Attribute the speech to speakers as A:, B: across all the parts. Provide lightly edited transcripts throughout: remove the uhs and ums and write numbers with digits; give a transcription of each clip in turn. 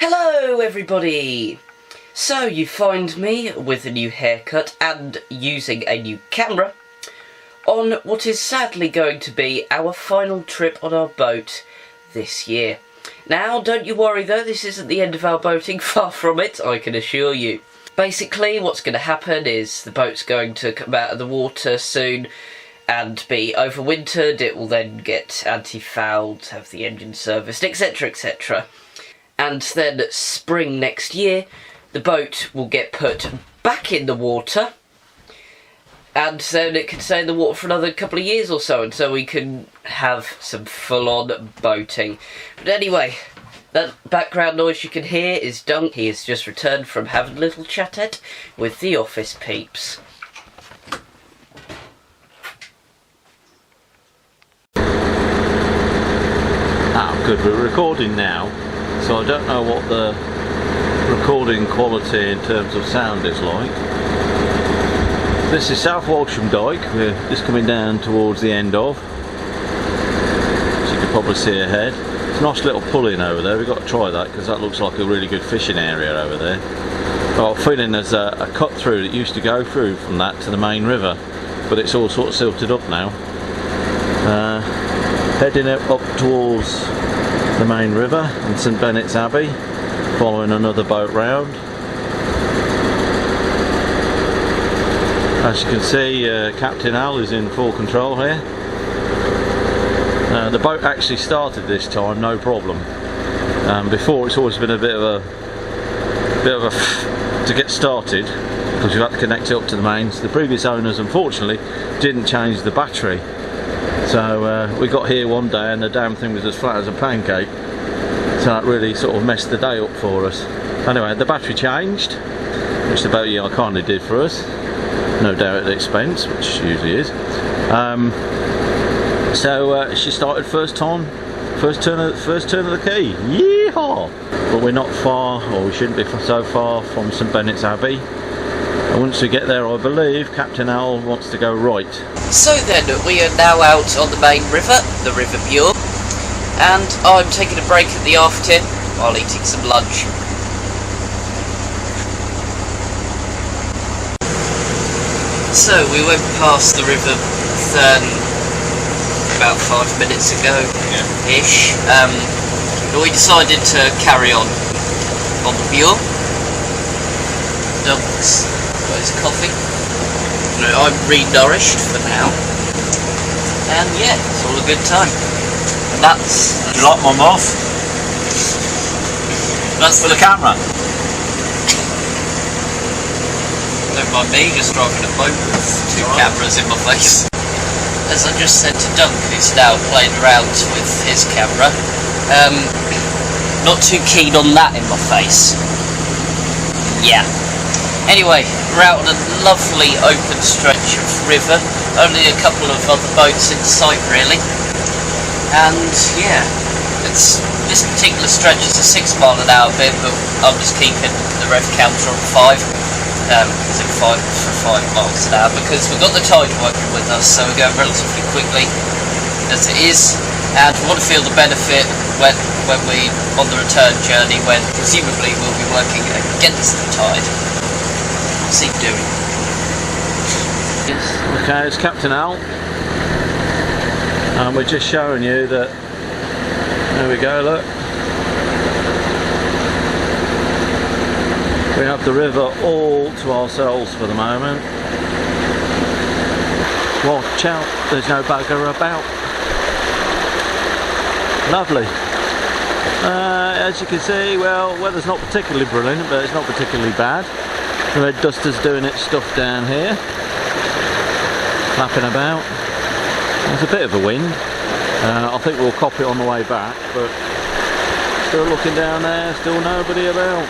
A: Hello everybody! So you find me with a new haircut and using a new camera on what is sadly going to be our final trip on our boat this year. Now don't you worry though, this isn't the end of our boating, far from it, I can assure you. Basically what's going to happen is the boat's going to come out of the water soon and be overwintered. It will then get anti-fouled, have the engine serviced, etc, etc. And then spring next year, the boat will get put back in the water, and then it can stay in the water for another couple of years or so, and so we can have some full-on boating. But anyway, that background noise you can hear is Dunk. He has just returned from having a little chat with the office peeps.
B: Ah, good, we're recording now. So I don't know what the recording quality in terms of sound is like. This is South Walsham Dyke, we're just coming down towards the end of, as you can probably see ahead. It's a nice little pull-in over there, we've got to try that because that looks like a really good fishing area over there. Well, I'm feeling there's a cut through that used to go through from that to the main river, but it's all sort of silted up now. Heading up towards the main river and St Benet's Abbey, following another boat round. As you can see, Captain Al is in full control here. The boat actually started this time, no problem. Before it's always been a bit of a to get started because you've had to connect it up to the mains. The previous owners unfortunately didn't change the battery. So we got here one day and the damn thing was as flat as a pancake, so that really sort of messed the day up for us. Anyway, the battery changed, which the boat yard kindly did for us, no doubt at the expense, which usually is. So she started first turn of the key, yeehaw! But we're not far, or we shouldn't be so far from St Benet's Abbey. And once we get there, I believe Captain Al wants to go right.
A: So then, we are now out on the main river, the River Bure, and I'm taking a break at the aft here while eating some lunch. So we went past the River about 5 minutes ago-ish, but we decided to carry on the Bure. Dunk's got his coffee. I'm re-nourished for now, and yeah, it's all a good time. And that's
B: Do you like my muff?
A: That's
B: for the camera.
A: Don't mind me just driving a boat with two cameras in my face. As I just said to Dunk, who's now playing around with his camera, not too keen on that in my face. Yeah. Anyway, we're out on a lovely open stretch of river, only a couple of other boats in sight really, and yeah, this particular stretch is a 6 mile an hour bit, but I'm just keeping the rev counter on 5, so 5 for 5 miles an hour, because we've got the tide working with us, so we're going relatively quickly as it is, and we want to feel the benefit when we on the return journey, when presumably we'll be working against the tide. What's he doing?
B: Okay, it's Captain Al, and we're just showing you that, there we go, look, we have the river all to ourselves for the moment. Watch out, there's no bugger about. Lovely. As you can see, well, weather's not particularly brilliant, but it's not particularly bad. The red duster's doing its stuff down here, flapping about. There's a bit of a wind. I think we'll cop it on the way back, but still looking down there, still nobody about.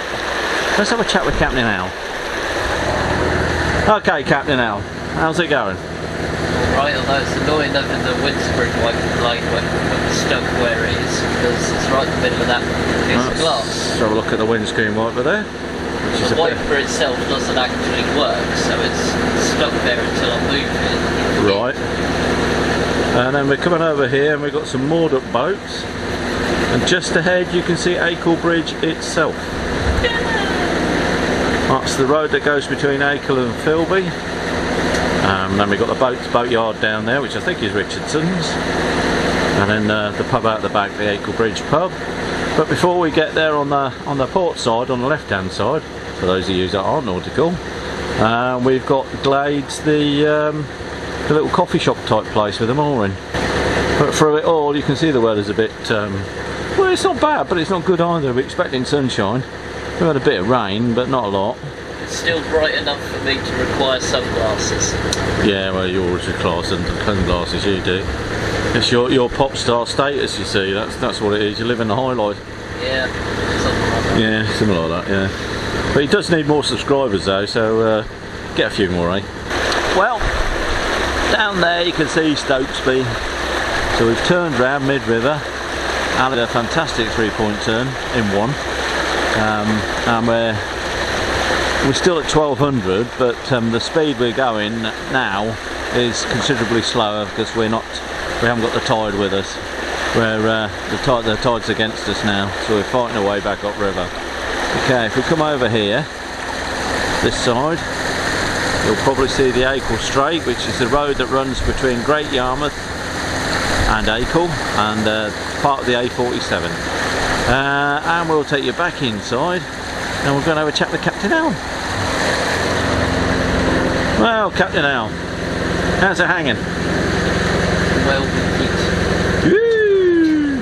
B: Let's have a chat with Captain Al. Okay, Captain Al, how's it going?
A: Alright, although it's annoying having the windscreen wiper blade when we're stuck where it is, because it's right in the middle of that piece of glass.
B: Let's have a look at the windscreen wiper there.
A: The wiper itself doesn't actually work, so it's stuck there until I move it.
B: Right. And then we're coming over here and we've got some moored up boats. And just ahead you can see Acle Bridge itself. That's the road that goes between Acle and Filby. Then we've got the boatyard down there, which I think is Richardson's. And then the pub out the back, the Acle Bridge pub. But before we get there, on the port side, on the left hand side, for those of you that aren't nautical, we've got Glades, the little coffee shop type place with a mooring. But through it all you can see the weather's a bit, well, it's not bad, but it's not good either. We're expecting sunshine. We've had a bit of rain, but not a lot.
A: It's still bright enough for me to require sunglasses.
B: Yeah, well, you're always class and sunglasses, you do. It's your pop star status, you see. That's what it is. You live in the highlight.
A: Yeah, something like that.
B: Yeah, something like that. Yeah. But he does need more subscribers though, so get a few more, eh? Well, down there you can see Stokesby. So we've turned round mid-river and a fantastic 3-point turn in one. And we're still at 1200, but the speed we're going now is considerably slower because we haven't got the tide with us. The tide's against us now, so we're fighting our way back upriver. Okay, if we come over here, this side, you'll probably see the Acle Strait, which is the road that runs between Great Yarmouth and Acle, and part of the A47. And we'll take you back inside, and we're going to have a chat with Captain Al. Well, Captain Al, how's it hanging?
A: Well,
B: Woo!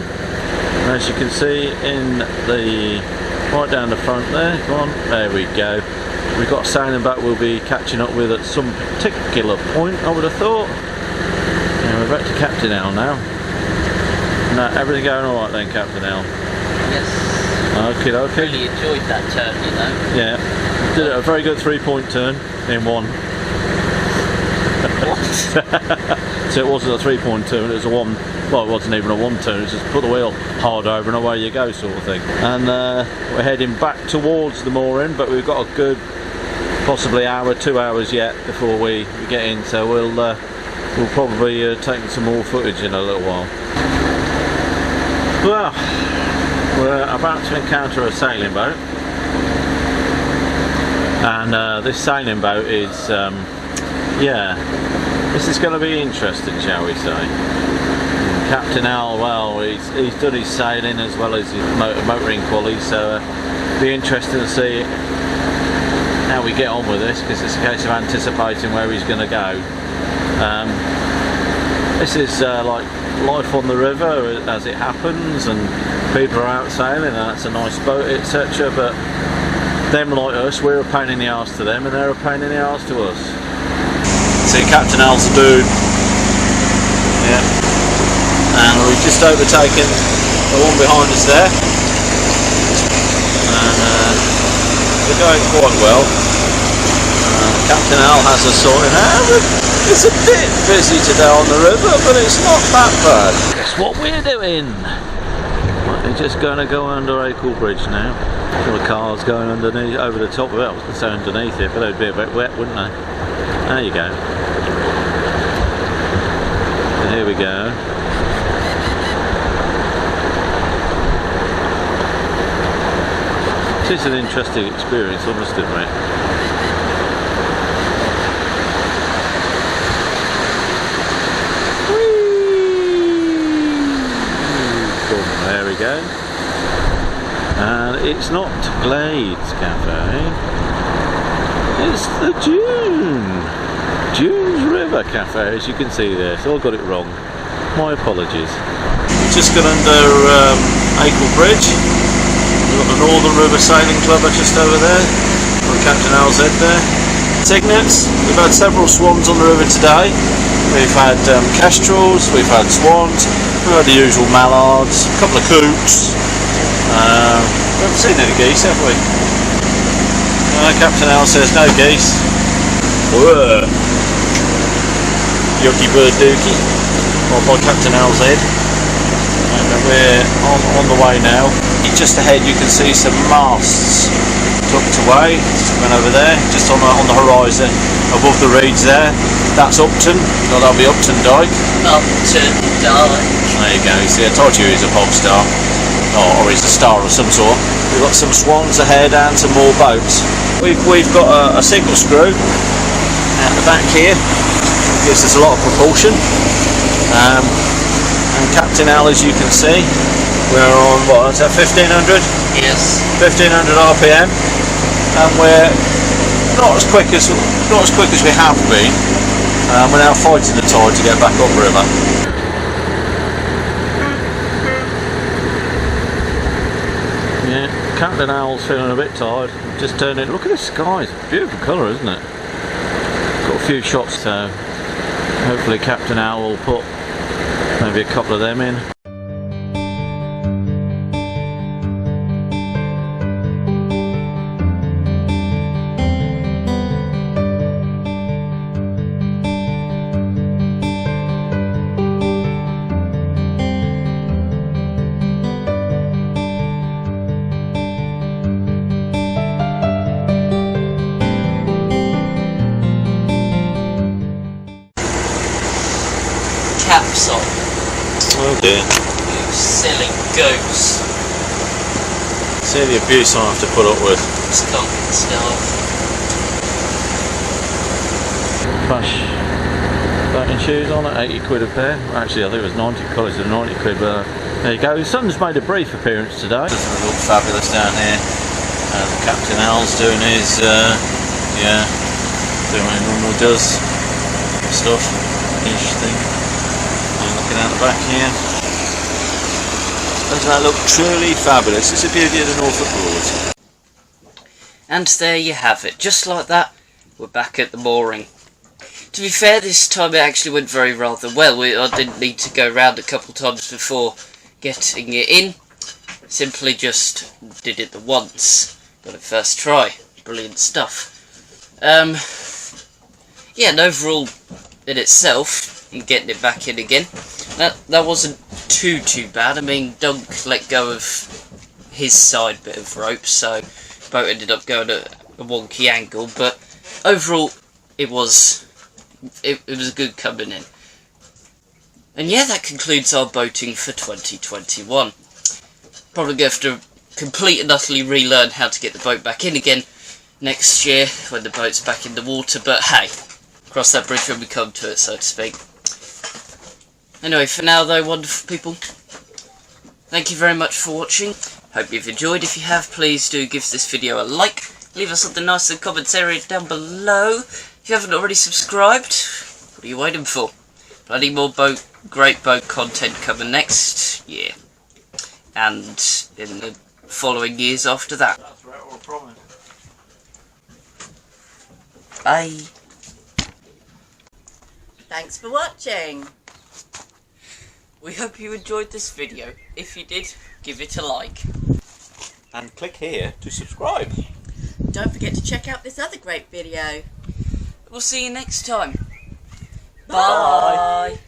B: As you can see in the right down the front there, come on, there we go. We've got a sailing boat we'll be catching up with at some particular point, I would have thought. And we're back to Captain Al now. No, everything going alright then, Captain Al?
A: Yes.
B: Okay, okay.
A: Really enjoyed that turn, you know.
B: Yeah, did a very good 3-point turn in one.
A: What?
B: So it wasn't a 3-point turn, it was a one. Well, it wasn't even a one turn, it was just put the wheel hard over and away you go sort of thing. And we're heading back towards the mooring, but we've got a good possibly hour, 2 hours yet before we get in, so we'll probably take some more footage in a little while. Well, we're about to encounter a sailing boat, and this sailing boat is yeah, this is going to be interesting, shall we say. Captain Al, well, he's done his sailing as well as his motoring qualities, so it'll be interesting to see how we get on with this, because it's a case of anticipating where he's going to go. This is like life on the river as it happens, and people are out sailing and that's a nice boat, etc. But them like us, we're a pain in the arse to them and they're a pain in the arse to us. See, Captain Al's a dude. Yeah. And we've just overtaken the one behind us there. And we're going quite well. Captain Al has us sorted out. It's a bit busy today on the river, but it's not that bad. Guess what we're doing? We're just going to go under Acle Bridge now. All the cars going underneath, over the top of it. I was going to say underneath it, but they'd be a bit wet, wouldn't they? There you go. And here we go. It is an interesting experience, I must admit. There we go. And it's not Glades Cafe, it's the Dunes River Cafe, as you can see there, so I got it wrong. My apologies. We've just gone under Acle Bridge. We've got the Northern River Sailing Club just over there, on Captain Al's head there. Cygnets, we've had several swans on the river today. We've had kestrels, we've had swans, we've had the usual mallards, a couple of coots. We haven't seen any geese, have we? Captain Al says no geese. Whoa. Yucky bird dookie. By Captain Al's head. And we're on the way now. Just ahead you can see some masts tucked away. Just went over there, just on the horizon, above the reeds there. That's Upton. No, that'll be Upton Dyke.
A: Upton Dyke.
B: There you go. You see, I told you he's a pop star. or he's a star of some sort. We've got some swans ahead and some more boats. We've got a single screw at the back here, gives us a lot of propulsion. And Captain Al, as you can see, we're on, what is that, 1500?
A: Yes.
B: 1500 RPM, and we're not as quick as we have been. We're now fighting the tide to get back upriver. Yeah, Captain Owl's feeling a bit tired. Just turned in. Look at the sky. It's a beautiful colour, isn't it? Got a few shots, so hopefully Captain Owl will put maybe a couple of them in.
A: Caps on.
B: Oh dear.
A: You silly goose.
B: See the abuse I have to put up with.
A: Skunking stuff.
B: Flash boating shoes on at 80 quid a pair. Actually, I think it was 90 quid, so 90 quid, but there you go. The sun's made a brief appearance today. Doesn't it look fabulous down here? And Captain Al's doing his, yeah, doing what he normally does. Stuff, ish thing. And looking out the back here. Doesn't that look truly fabulous? It's the beauty of the Norfolk Broads.
A: And there you have it. Just like that, we're back at the mooring. To be fair, this time it actually went rather well. I didn't need to go round a couple times before getting it in. Simply just did it the once. Got it first try. Brilliant stuff. Yeah, and overall, in itself, in getting it back in again, that wasn't too bad. I mean, Dunk let go of his side bit of rope, so the boat ended up going at a wonky angle, but overall it was a good coming in. And yeah, that concludes our boating for 2021. Probably going to have to complete and utterly relearn how to get the boat back in again next year when the boat's back in the water, but hey, cross that bridge when we come to it, so to speak. Anyway, for now though, wonderful people, thank you very much for watching. Hope you've enjoyed. If you have, please do give this video a like. Leave us something nice in the comments area down below. If you haven't already subscribed, what are you waiting for? Plenty more great boat content coming next year. And in the following years after that.
B: That's right, we'll promise.
A: Bye.
C: Thanks for watching.
A: We hope you enjoyed this video. If you did, give it a like.
B: And click here to subscribe.
C: Don't forget to check out this other great video.
A: We'll see you next time.
C: Bye.
A: Bye.